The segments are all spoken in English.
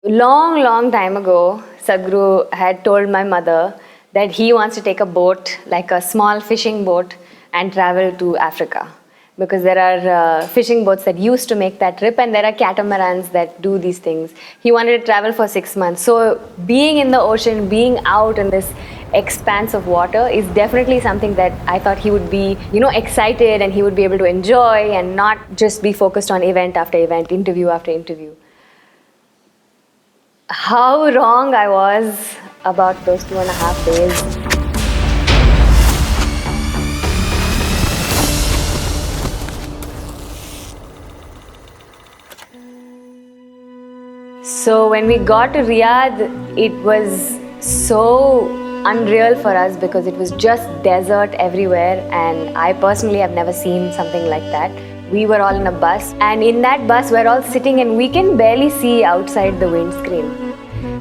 Long time ago, Sadhguru had told my mother that he wants to take a boat, like a small fishing boat, and travel to Africa. Because there are fishing boats that used to make that trip, and there are catamarans that do these things. He wanted to travel for 6 months. So being in the ocean, being out in this expanse of water is definitely something that I thought he would be, excited, and he would be able to enjoy and not just be focused on event after event, interview after interview. How wrong I was about those 2.5 days. So when we got to Riyadh, it was so unreal for us because it was just desert everywhere, and I personally have never seen something like that. We were all in a bus, and in that bus we're all sitting and we can barely see outside the windscreen.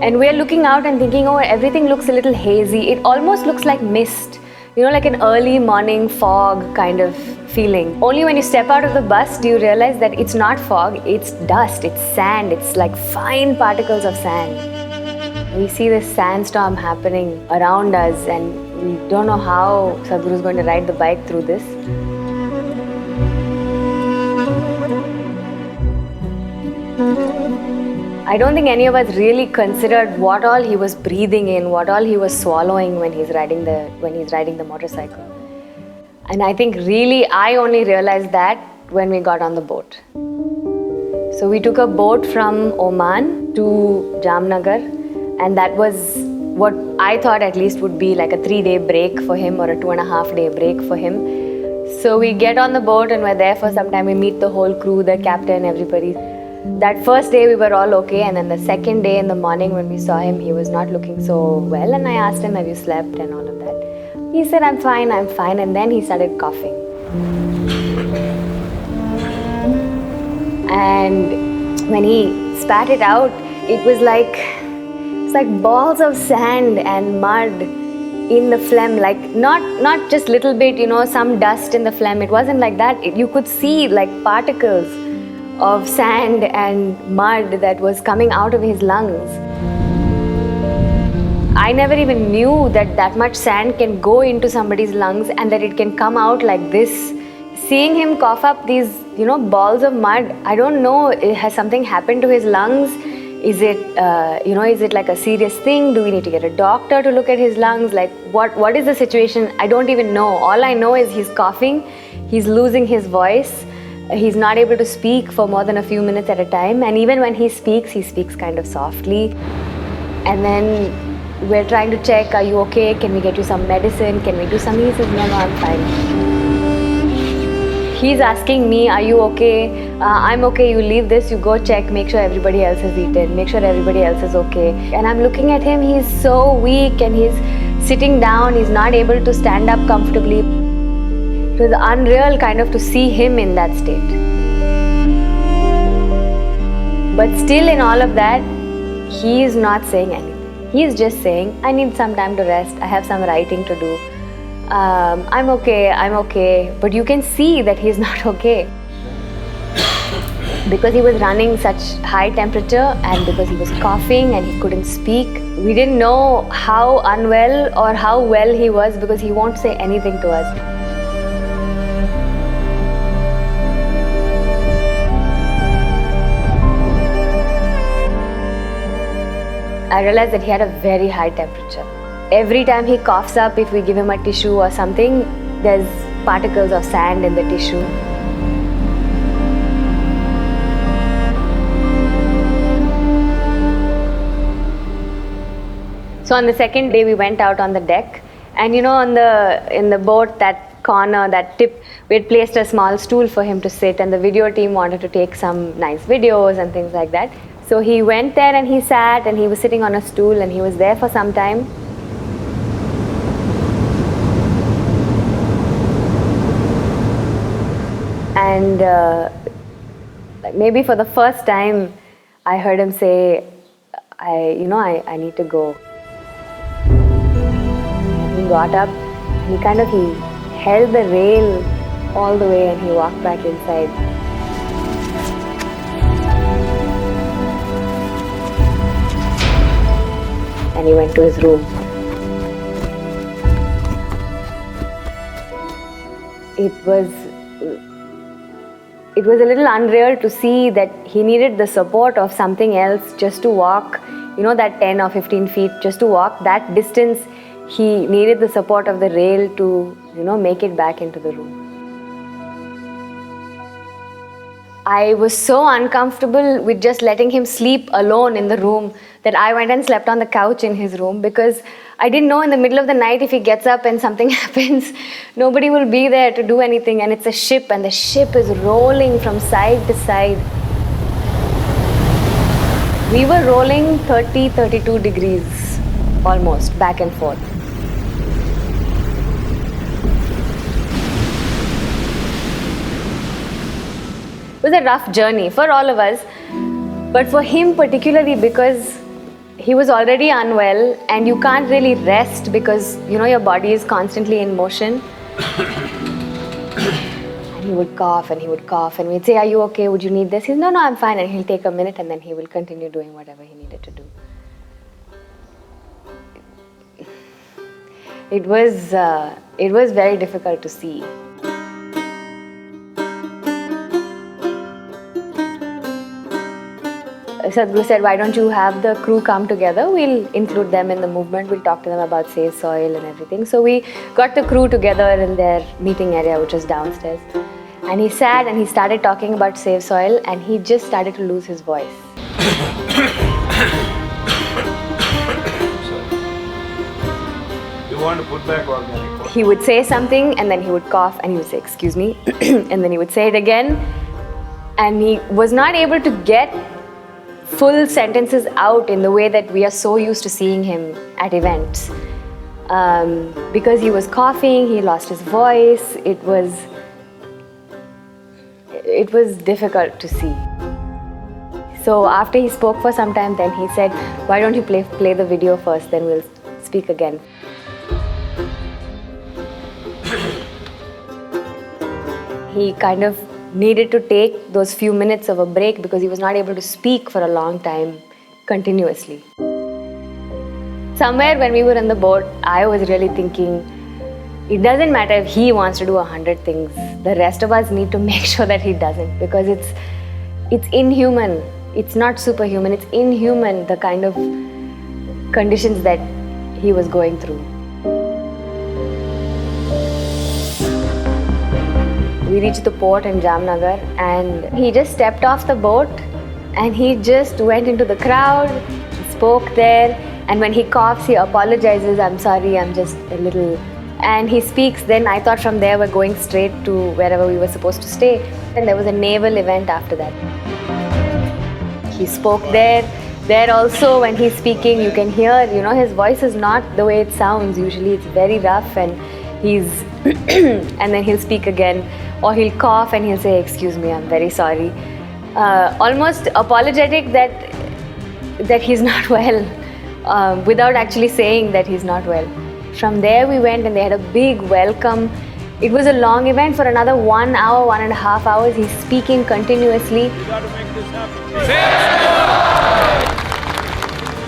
And we're looking out and thinking, oh, everything looks a little hazy. It almost looks like mist, like an early morning fog kind of feeling. Only when you step out of the bus do you realize that it's not fog, it's dust, it's sand, it's like fine particles of sand. We see this sandstorm happening around us, and we don't know how Sadhguru is going to ride the bike through this. I don't think any of us really considered what all he was breathing in, what all he was swallowing when he's riding the motorcycle. And I think really I only realized that when we got on the boat. So we took a boat from Oman to Jamnagar, and that was what I thought at least would be like a 3-day break for him or a 2.5-day break for him. So we get on the boat and we're there for some time. We meet the whole crew, the captain, everybody. That first day we were all okay, and then the second day in the morning when we saw him, he was not looking so well, and I asked him, have you slept and all of that. He said, I'm fine, and then he started coughing. And when he spat it out, it was like balls of sand and mud in the phlegm, like not just little bit, some dust in the phlegm. It wasn't like that. You could see like particles of sand and mud that was coming out of his lungs. I never even knew that much sand can go into somebody's lungs and that it can come out like this. Seeing him cough up these, balls of mud, I don't know, has something happened to his lungs? Is it, is it like a serious thing? Do we need to get a doctor to look at his lungs? Like, what is the situation? I don't even know. All I know is he's coughing, he's losing his voice, he's not able to speak for more than a few minutes at a time, and even when he speaks kind of softly. And then we're trying to check, are you okay? Can we get you some medicine? Can we do something? He says, no, I'm fine. He's asking me, are you okay? I'm okay, you leave this, you go check, make sure everybody else has eaten, make sure everybody else is okay. And I'm looking at him, he's so weak and he's sitting down, he's not able to stand up comfortably. It was unreal kind of to see him in that state. But still in all of that, he is not saying anything. He is just saying, I need some time to rest, I have some writing to do. I'm okay. But you can see that he's not okay. Because he was running such high temperature and because he was coughing and he couldn't speak. We didn't know how unwell or how well he was because he won't say anything to us. I realized that he had a very high temperature. Every time he coughs up, if we give him a tissue or something, there's particles of sand in the tissue. So on the second day, we went out on the deck, and in the boat, that corner, that tip, we had placed a small stool for him to sit, and the video team wanted to take some nice videos and things like that. So he went there and he sat and he was sitting on a stool and he was there for some time. And maybe for the first time, I heard him say, I need to go. He got up, he held the rail all the way and he walked back inside. and he went to his room. It was a little unreal to see that he needed the support of something else just to walk, that 10 or 15 feet, just to walk that distance. He needed the support of the rail to, make it back into the room. I was so uncomfortable with just letting him sleep alone in the room that I went and slept on the couch in his room, because I didn't know in the middle of the night if he gets up and something happens, nobody will be there to do anything, and it's a ship and the ship is rolling from side to side. We were rolling 30, 32 degrees almost back and forth. It was a rough journey for all of us, but for him particularly, because he was already unwell and you can't really rest because your body is constantly in motion. And he would cough and we'd say, "Are you okay? Would you need this?" He's, "No, I'm fine." And he'll take a minute and then he will continue doing whatever he needed to do. It was very difficult to see. Sadhguru said, "Why don't you have the crew come together? We'll include them in the movement. We'll talk to them about Save Soil and everything." So we got the crew together in their meeting area, which was downstairs. And he sat and he started talking about Save Soil, and he just started to lose his voice. You want to put back organic? He would say something and then he would cough and he would say, "Excuse me," and then he would say it again. And he was not able to get full sentences out in the way that we are so used to seeing him at events. Because he was coughing, he lost his voice. It was difficult to see. So after he spoke for some time, then he said, "Why don't you play the video first, then we'll speak again." He kind of needed to take those few minutes of a break because he was not able to speak for a long time continuously. Somewhere when we were in the boat, I was really thinking, it doesn't matter if he wants to do 100 things. The rest of us need to make sure that he doesn't, because it's inhuman. It's not superhuman. It's inhuman, the kind of conditions that he was going through. We reached the port in Jamnagar and he just stepped off the boat and he just went into the crowd, he spoke there, and when he coughs, he apologizes, "I'm sorry, I'm just a little..." And he speaks. Then I thought from there we're going straight to wherever we were supposed to stay. And there was a naval event after that. He spoke there. There also, when he's speaking, you can hear, his voice is not the way it sounds. Usually it's very rough and he's... and then he'll speak again. Or he'll cough and he'll say, "Excuse me, I'm very sorry." Almost apologetic that he's not well, without actually saying that he's not well. From there we went and they had a big welcome. It was a long event for another 1 hour, 1.5 hours. He's speaking continuously. You got to make this happen.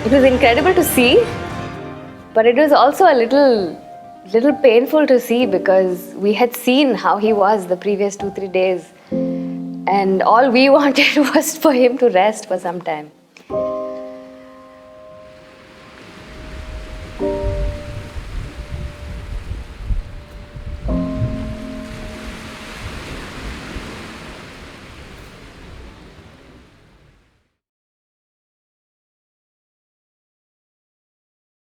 It was incredible to see, but it was also a little painful to see because we had seen how he was the previous 2-3 days, and all we wanted was for him to rest for some time.